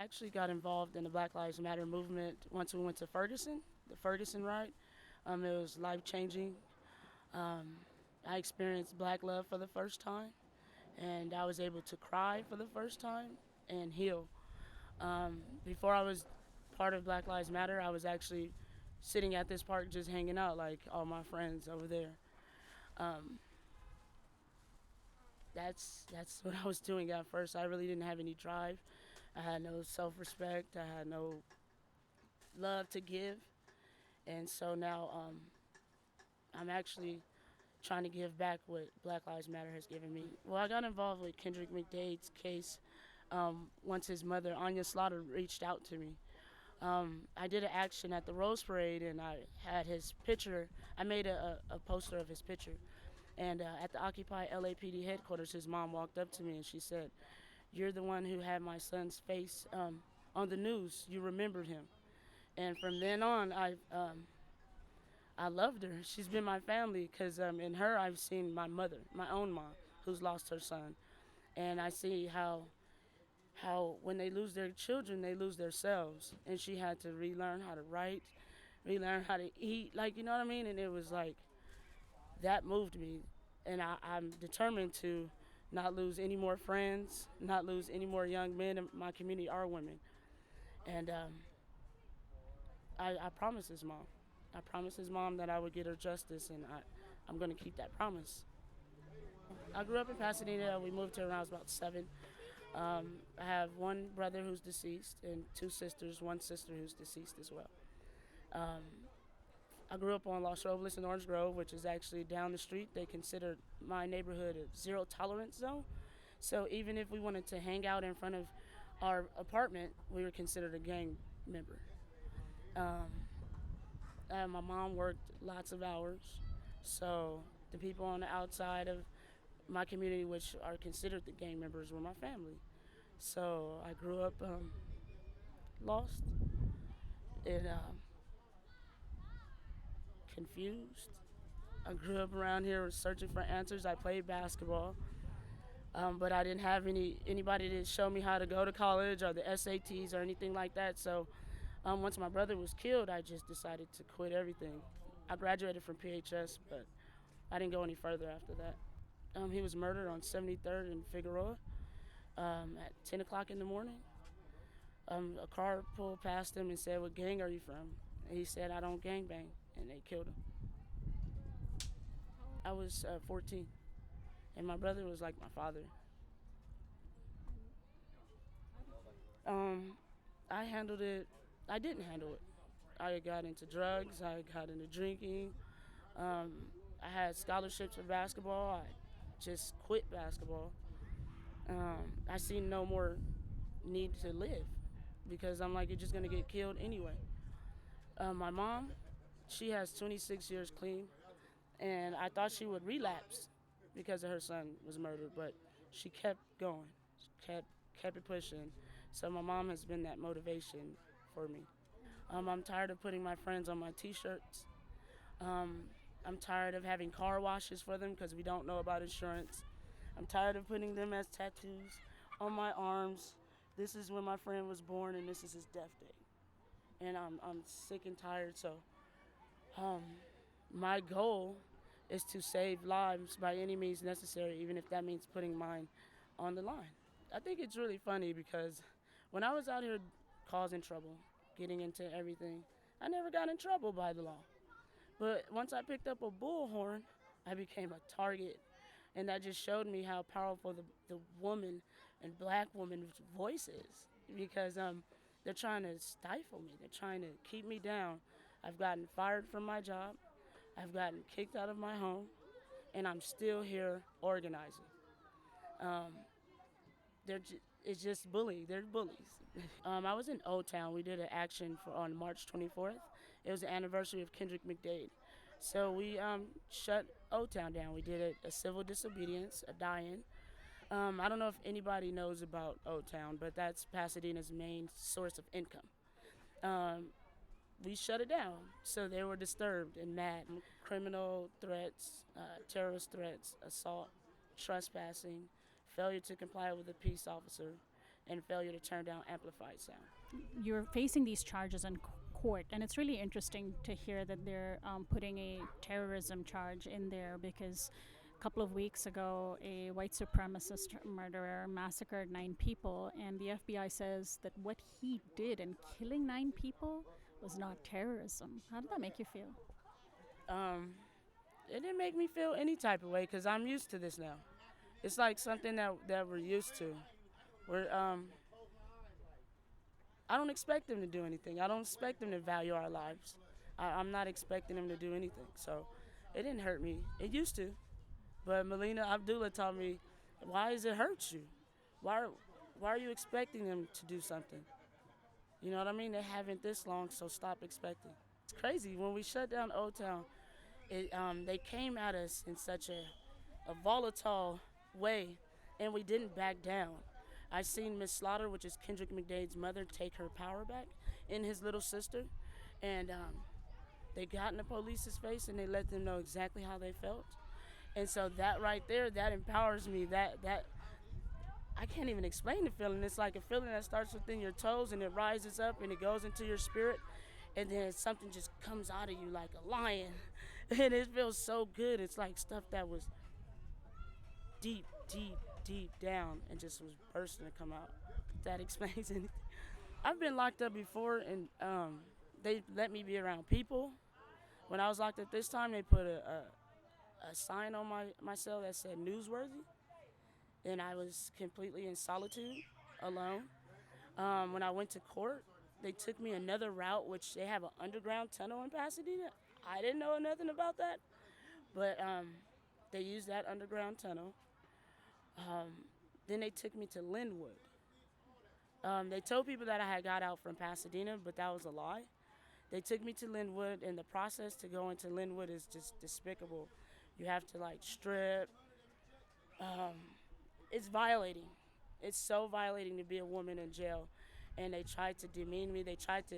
actually got involved in the Black Lives Matter movement once we went to Ferguson, the Ferguson ride. It was life changing. Um, I experienced black love for the first time, and I was able to cry for the first time and heal. Before I was part of Black Lives Matter, I was actually sitting at this park just hanging out like all my friends over there. Um, that's what I was doing at first. I really didn't have any drive. I had no self-respect. I had no love to give, and so now I'm actually trying to give back what Black Lives Matter has given me. Well, I got involved with Kendrick McDade's case once his mother, Anya Slaughter, reached out to me. I did an action at the Rose Parade, and I had his picture. I made a poster of his picture. And at the Occupy LAPD headquarters, his mom walked up to me and she said, "You're the one who had my son's face on the news. You remembered him." And from then on, I loved her. She's been my family because in her I've seen my mother, my own mom, who's lost her son, and I see how when they lose their children, they lose themselves. And she had to relearn how to write, relearn how to eat, like you know what I mean. And it was like that moved me, and I'm determined to not lose any more friends, not lose any more young men in my community or women. And I promised his mom. I promised his mom that I would get her justice, and I'm going to keep that promise. I grew up in Pasadena. We moved here when I was about 7. I have one brother who's deceased and 2 sisters, one sister who's deceased as well. Um, I grew up on Los Robles in Orange Grove, which is actually down the street. They considered my neighborhood a zero tolerance zone. So even if we wanted to hang out in front of our apartment, we were considered a gang member. Um, my mom worked lots of hours, so the people on the outside of my community, which are considered the gang members, were my family. So I grew up lost and confused. I grew up around here searching for answers. I played basketball, but I didn't have anybody to show me how to go to college or the SATs or anything like that. So once my brother was killed, I just decided to quit everything. I graduated from PHS, but I didn't go any further after that. He was murdered on 73rd and Figueroa at 10 o'clock in the morning. A car pulled past him and said, "What gang are you from?" And he said, "I don't gang bang," and they killed him. I was 14, and my brother was like my father. Um, I handled it. I didn't handle it. I got into drugs. I got into drinking. I had scholarships for basketball. I just quit basketball. I see no more need to live because I'm like, you're just gonna get killed anyway. My mom, she has 26 years clean, and I thought she would relapse because of her son was murdered, but she kept going, she kept it pushing. So my mom has been that motivation for me. I'm tired of putting my friends on my T-shirts. I'm tired of having car washes for them because we don't know about insurance. I'm tired of putting them as tattoos on my arms. This is when my friend was born, and this is his death date. And I'm sick and tired. So my goal is to save lives by any means necessary, even if that means putting mine on the line. I think it's really funny because when I was out here causing trouble, getting into everything, I never got in trouble by the law. But once I picked up a bullhorn, I became a target. And that just showed me how powerful the woman and black woman's voice is. Because they're trying to stifle me. They're trying to keep me down. I've gotten fired from my job. I've gotten kicked out of my home. And I'm still here organizing. It's just bullying. They're bullies. I was in Old Town. We did an action on March 24th. It was the anniversary of Kendrick McDade. So we shut Old Town down. We did a civil disobedience, a die-in. I don't know if anybody knows about Old Town, but that's Pasadena's main source of income. Um, we shut it down, so they were disturbed and mad. Criminal threats, terrorist threats, assault, trespassing, failure to comply with a peace officer, and failure to turn down amplified sound. You're facing these charges in court, and it's really interesting to hear that they're putting a terrorism charge in there because a couple of weeks ago, a white supremacist murderer massacred 9 people, and the FBI says that what he did in killing 9 people was not terrorism. How did that make you feel? Um, it didn't make me feel any type of way because I'm used to this now. It's like something that we're used to. We're I don't expect them to do anything. I don't expect them to value our lives. I'm not expecting them to do anything. So it didn't hurt me. It used to. But Melina Abdullah taught me, why does it hurt you? Why, why are you expecting them to do something? You know what I mean? They haven't this long, so stop expecting. It's crazy. When we shut down Old Town, they came at us in such a volatile way, and we didn't back down. I seen Miss Slaughter, which is Kendrick McDade's mother, take her power back in his little sister, and they got in the police's face and they let them know exactly how they felt. And so that right there, that empowers me. That I can't even explain the feeling. It's like a feeling that starts within your toes and it rises up and it goes into your spirit, and then something just comes out of you like a lion, and it feels so good. It's like stuff that was deep, deep, deep down and just was bursting to come out. That explains anything. I've been locked up before, and they let me be around people. When I was locked up this time, they put a sign on my cell that said newsworthy, and I was completely in solitude, alone. When I went to court, they took me another route, which they have an underground tunnel in Pasadena. I didn't know nothing about that, but they used that underground tunnel. Um, then they took me to Linwood. They told people that I had got out from Pasadena, but that was a lie. They took me to Linwood, and the process to go into Linwood is just despicable. You have to like strip. Um, it's violating. It's so violating to be a woman in jail. And they tried to demean me. They tried to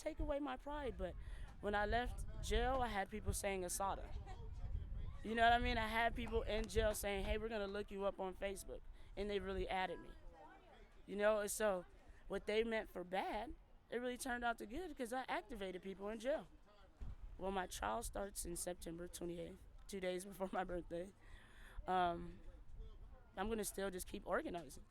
take away my pride. But when I left jail, I had people saying Asada. You know what I mean? I had people in jail saying, hey, we're going to look you up on Facebook. And they really added me. You know, and so what they meant for bad, it really turned out to good because I activated people in jail. Well, my trial starts in September 28th, 2 days before my birthday. Um, I'm going to still just keep organizing.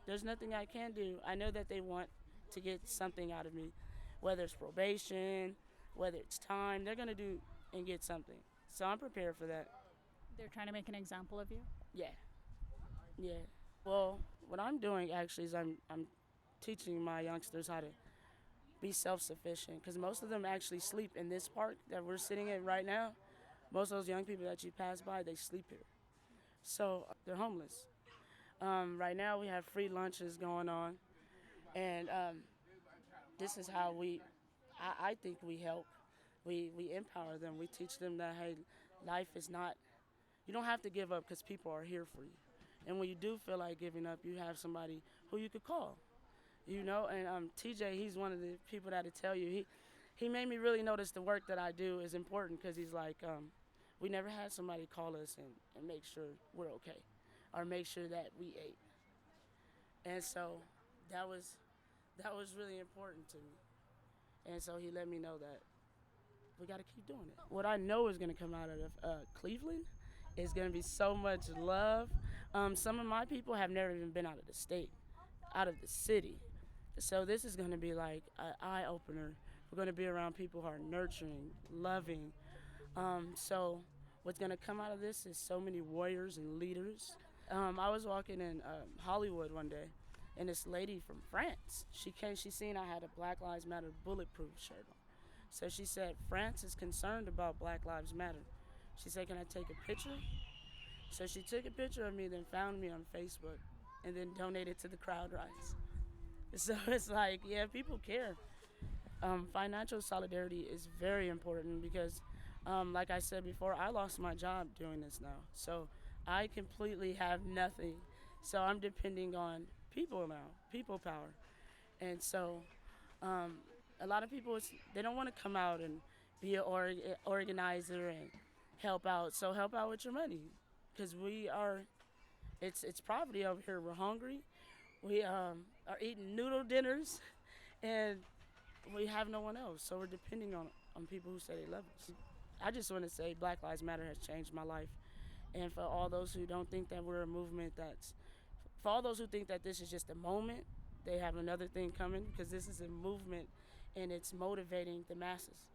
There's nothing I can do. I know that they want to get something out of me, whether it's probation, whether it's time, they're going to do and get something. So I'm prepared for that. They're trying to make an example of you. Yeah, yeah. Well, what I'm doing actually is I'm teaching my youngsters how to be self-sufficient because most of them actually sleep in this park that we're sitting in right now. Most of those young people that you pass by, they sleep here. So they're homeless. Right now we have free lunches going on, and this is how I think we help. We empower them. We teach them that, hey, life is not, you don't have to give up because people are here for you. And when you do feel like giving up, you have somebody who you could call. You know, and TJ, he's one of the people that'll tell you. He made me really notice the work that I do is important because he's like, we never had somebody call us and make sure we're okay or make sure that we ate. And so that was really important to me. And so he let me know that we got to keep doing it. What I know is going to come out of Cleveland is going to be so much love. Some of my people have never even been out of the state, out of the city. So this is going to be like an eye opener. We're going to be around people who are nurturing, loving. So what's going to come out of this is so many warriors and leaders. I was walking in Hollywood one day, and this lady from France, she seen I had a Black Lives Matter bulletproof shirt on. So she said, France is concerned about Black Lives Matter. She said, can I take a picture? So she took a picture of me, then found me on Facebook, and then donated to the Crowd Rise. So it's like, yeah, people care. Financial solidarity is very important because, like I said before, I lost my job doing this now. So I completely have nothing. So I'm depending on people now, people power. And so a lot of people, they don't want to come out and be an organizer and help out. So help out with your money because it's poverty over here. We're hungry. We are eating noodle dinners, and we have no one else. So we're depending on people who say they love us. I just want to say Black Lives Matter has changed my life. And for all those who don't think that we're a movement for all those who think that this is just a moment, they have another thing coming because this is a movement and it's motivating the masses.